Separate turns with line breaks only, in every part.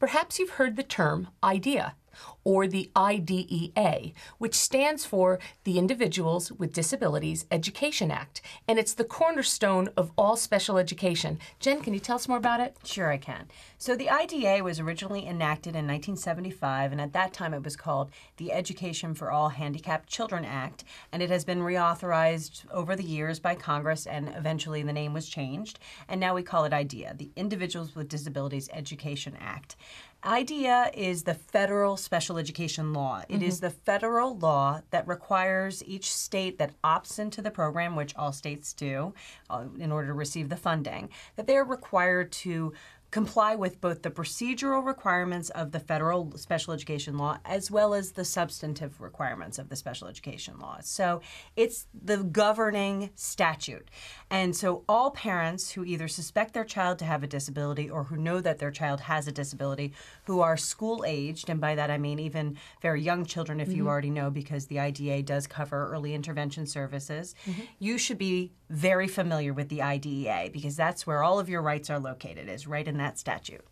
Perhaps you've heard the term IDEA, or the IDEA, which stands for the Individuals with Disabilities Education Act, and it's the cornerstone of all special education. Jen, can you tell us more about it?
Sure, I can. So the IDEA was originally enacted in 1975, and at that time it was called the Education for All Handicapped Children Act, and it has been reauthorized over the years by Congress, and eventually the name was changed, and now we call it IDEA, the Individuals with Disabilities Education Act. IDEA is the federal special education law. It is the federal law that requires each state that opts into the program, which all states do, in order to receive the funding, that they're required to comply with both the procedural requirements of the federal special education law as well as the substantive requirements of the special education law. So it's the governing statute. And so all parents who either suspect their child to have a disability or who know that their child has a disability, who are school-aged, and by that I mean even very young children, if you already know, because the IDEA does cover early intervention services, you should be very familiar with the IDEA because that's where all of your rights are located, is right in that statute.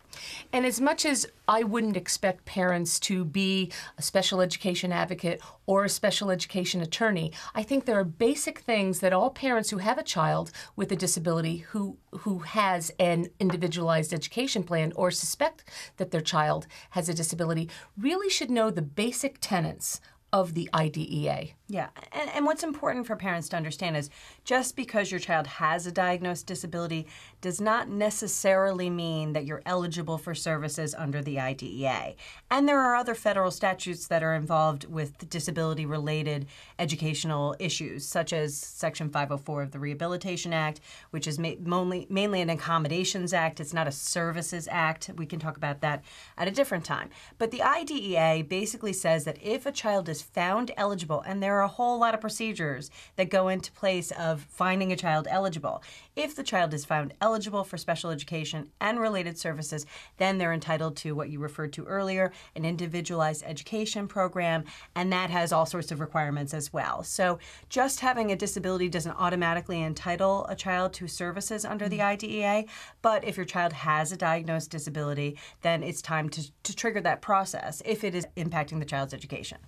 And as much as I wouldn't expect parents to be a special education advocate or a special education attorney, I think there are basic things that all parents who have a child with a disability who has an individualized education plan or suspect that their child has a disability really should know the basic tenets of the IDEA.
Yeah, and what's important for parents to understand is just because your child has a diagnosed disability does not necessarily mean that you're eligible for services under the IDEA. And there are other federal statutes that are involved with disability-related educational issues, such as Section 504 of the Rehabilitation Act, which is mainly an accommodations act. It's not a services act. We can talk about that at a different time. But the IDEA basically says that if a child is found eligible, and there are a whole lot of procedures that go into place of finding a child eligible. If the child is found eligible for special education and related services, then they're entitled to what you referred to earlier, an individualized education program, and that has all sorts of requirements as well. So just having a disability doesn't automatically entitle a child to services under the IDEA, but if your child has a diagnosed disability, then it's time to trigger that process if it is impacting the child's education.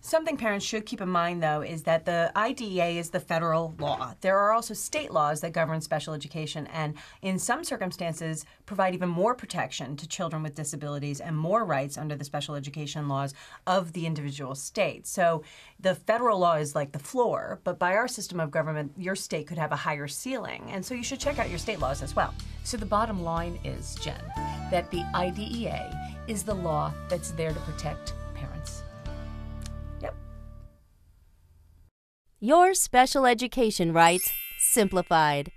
Something parents should keep in mind, though, is that the IDEA is the federal law. There are also state laws that govern special education and, in some circumstances, provide even more protection to children with disabilities and more rights under the special education laws of the individual states. So the federal law is like the floor, but by our system of government, your state could have a higher ceiling. And so you should check out your state laws as well.
So the bottom line is, Jen, that the IDEA is the law that's there to protect parents.
Your special education rights simplified.